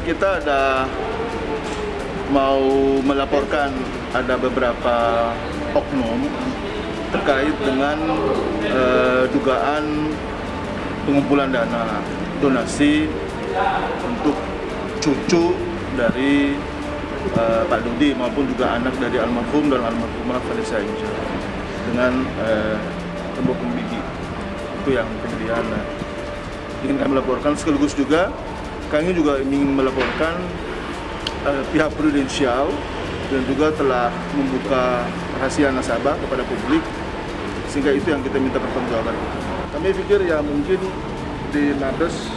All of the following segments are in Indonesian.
kita ada mau melaporkan ada beberapa oknum terkait dengan dugaan pengumpulan dana donasi untuk cucu dari Pak Dodi maupun juga anak dari almarhum dan almarhumah Vanessa Angel dengan tembok pembiji. Itu yang kemudian ingin kami laporkan. Sekaligus juga kami juga ingin melaporkan pihak prudensial dan juga telah membuka rahasia nasabah kepada publik, sehingga itu yang kita minta pertanggungjawaban. Kami pikir ya mungkin di Mabes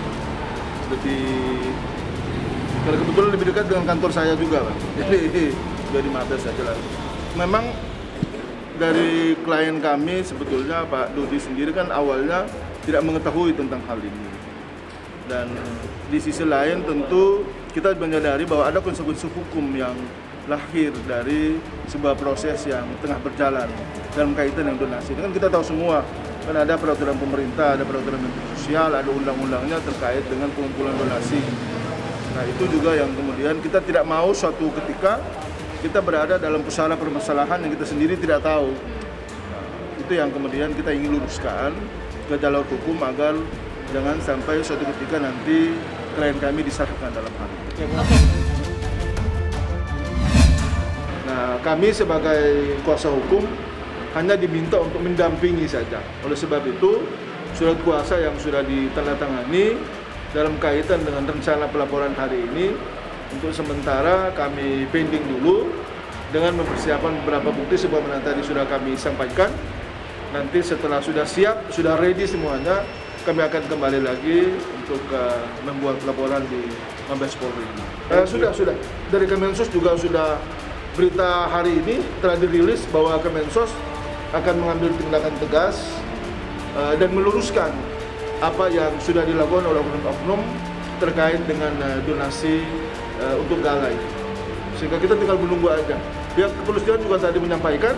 kalau kebetulan lebih dekat dengan kantor saya juga, Pak. Jadi dari Mabes saja lah. Memang dari klien kami sebetulnya Pak Dodi sendiri kan awalnya tidak mengetahui tentang hal ini. Dan di sisi lain tentu kita menyadari bahwa ada konsekuensi hukum yang lahir dari sebuah proses yang tengah berjalan dalam kaitan dengan donasi. Kan kita tahu semua, kan ada peraturan pemerintah, ada peraturan menteri sosial, ada undang-undangnya terkait dengan pengumpulan donasi. Nah itu juga yang kemudian kita tidak mau suatu ketika kita berada dalam pusaran permasalahan yang kita sendiri tidak tahu. Nah, itu yang kemudian kita ingin luruskan ke jalur hukum agar jangan sampai suatu ketika nanti klien kami disalahkan dalam hal ini. Nah, kami sebagai kuasa hukum hanya diminta untuk mendampingi saja. Oleh sebab itu, surat kuasa yang sudah ditandatangani dalam kaitan dengan rencana pelaporan hari ini, untuk sementara kami pending dulu dengan mempersiapkan beberapa bukti sebagaimana tadi sudah kami sampaikan. Nanti setelah sudah siap, sudah ready semuanya, kami akan kembali lagi untuk membuat laporan di Mabes Polri. Sudah. Dari Kemensos juga sudah berita hari ini telah dirilis bahwa Kemensos akan mengambil tindakan tegas dan meluruskan apa yang sudah dilakukan oleh oknum terkait dengan donasi untuk gala ini. Sehingga kita tinggal menunggu aja. Pihak kepolisian juga tadi menyampaikan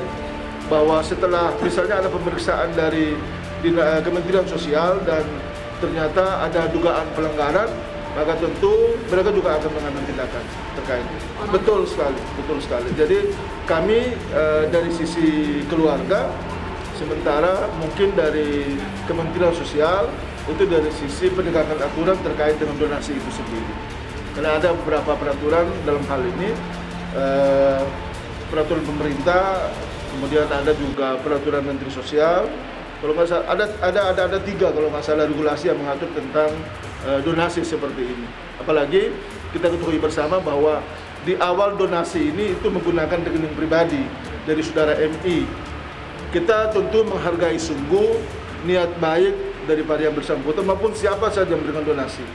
bahwa setelah misalnya ada pemeriksaan dari Kementerian Sosial dan ternyata ada dugaan pelanggaran, maka tentu mereka juga akan mengambil tindakan terkait. Betul sekali. Jadi kami dari sisi keluarga, sementara mungkin dari Kementerian Sosial itu dari sisi penegakan aturan terkait dengan donasi itu sendiri. Karena ada beberapa peraturan dalam hal ini, peraturan pemerintah, kemudian ada juga peraturan Menteri Sosial. Kalau nggak salah ada 3 kalau nggak salah regulasi yang mengatur tentang donasi seperti ini. Apalagi kita ketahui bersama bahwa di awal donasi ini itu menggunakan rekening pribadi dari saudara MI. Kita tentu menghargai sungguh niat baik daripada yang bersangkutan maupun siapa saja yang memberikan donasi.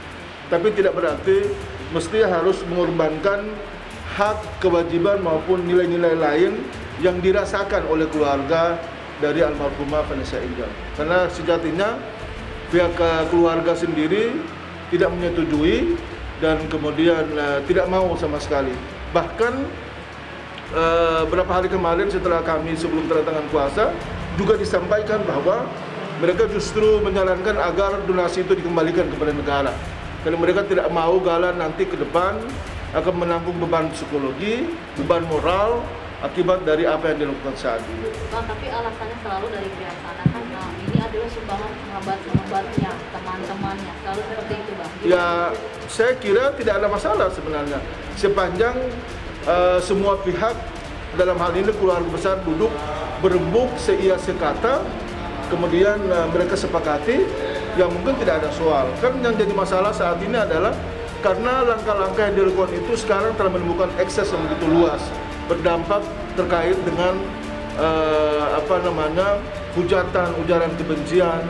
Tapi tidak berarti mesti harus mengorbankan hak, kewajiban maupun nilai-nilai lain yang dirasakan oleh keluarga dari almarhumah Vanessa Angel. Karena sejatinya pihak keluarga sendiri tidak menyetujui dan kemudian tidak mau sama sekali. Bahkan beberapa hari kemarin setelah kami sebelum tanda tangan kuasa juga disampaikan bahwa mereka justru menyarankan agar donasi itu dikembalikan kepada negara. Karena mereka tidak mau gala nanti ke depan akan menanggung beban psikologi, beban moral akibat dari apa yang dilakukan saat ini. Bang, tapi alasannya selalu dari pihak sana kan ini adalah sumbangan sahabat-sahabatnya, teman-temannya, selalu seperti itu, Bang. Ya, saya kira tidak ada masalah sebenarnya. Sepanjang semua pihak dalam hal ini keluarga besar duduk berembuk seia sekata, kemudian mereka sepakati, yang mungkin tidak ada soal. Kan yang jadi masalah saat ini adalah karena langkah-langkah yang dilakukan itu sekarang telah menimbulkan ekses yang begitu luas, berdampak terkait dengan hujatan, ujaran kebencian,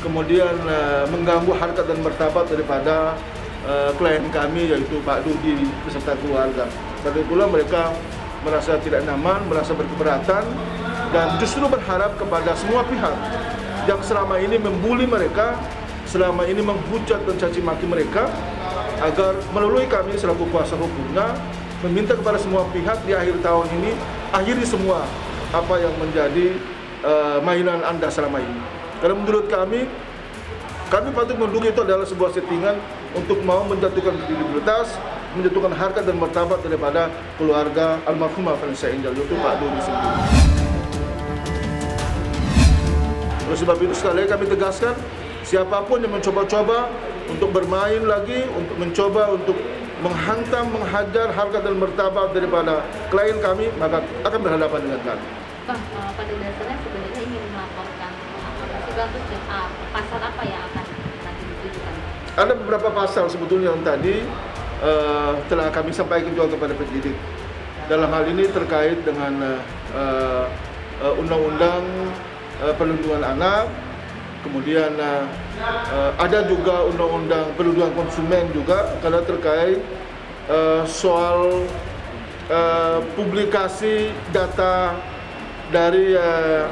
kemudian mengganggu harkat dan martabat daripada klien kami yaitu Pak Dodi beserta keluarga. Karena itulah mereka merasa tidak nyaman, merasa berkeberatan dan justru berharap kepada semua pihak yang selama ini membuli mereka, selama ini menghujat dan caci maki mereka, agar melalui kami selaku kuasa hukumnya meminta kepada semua pihak di akhir tahun ini akhiri semua apa yang menjadi mainan Anda selama ini. Karena menurut kami patut menduga itu adalah sebuah settingan untuk mau menjatuhkan kredibilitas, menjatuhkan harkat dan martabat daripada keluarga almarhumah Vanessa Angel, yaitu Pak Dodi sendiri. Oleh sebab itu sekali kami tegaskan, siapapun yang mencoba-coba untuk bermain lagi, untuk mencoba untuk menghantam, menghajar harkat dan martabat daripada klien kami, maka akan berhadapan dengan kami. Bang, pada dasarnya sebenarnya ingin melaporkan apa sih Bang, terus pasal apa yang akan nanti ditujukan? Ada beberapa pasal sebetulnya yang tadi telah kami sampaikan juga kepada penyidik. Dalam hal ini terkait dengan undang-undang perlindungan anak, kemudian ada juga undang-undang perlindungan konsumen juga karena terkait soal publikasi data dari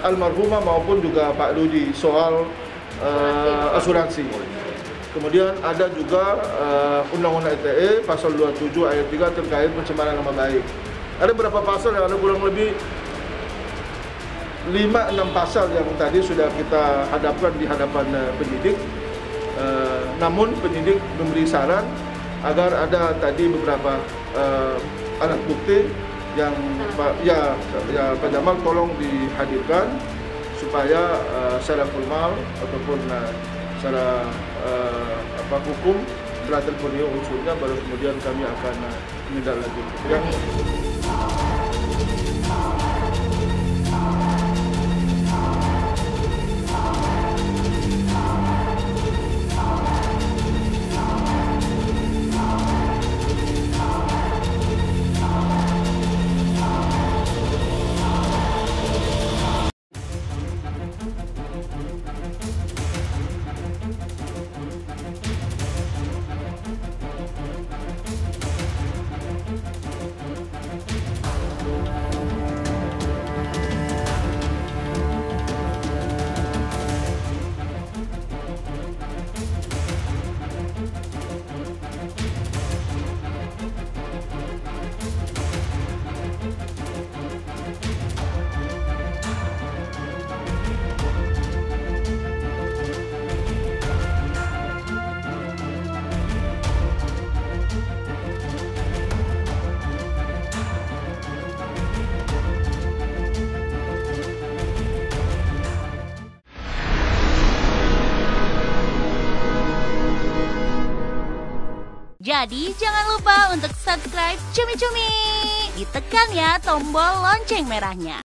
almarhumah maupun juga Pak Dodi soal asuransi. Kemudian ada juga Undang-Undang ITE pasal 27 ayat 3 terkait pencemaran nama baik. Ada beberapa pasal yang ada kurang lebih 5-6 pasal yang tadi sudah kita hadapkan di hadapan penyidik. Namun penyidik memberi saran agar ada tadi beberapa alat bukti yang Pak Jamal tolong dihadirkan supaya secara formal ataupun secara hukum telah terpenuhi unsurnya, baru kemudian kami akan menindaklanjuti. Jadi jangan lupa untuk subscribe Cumi Cumi. Ditekan ya tombol lonceng merahnya.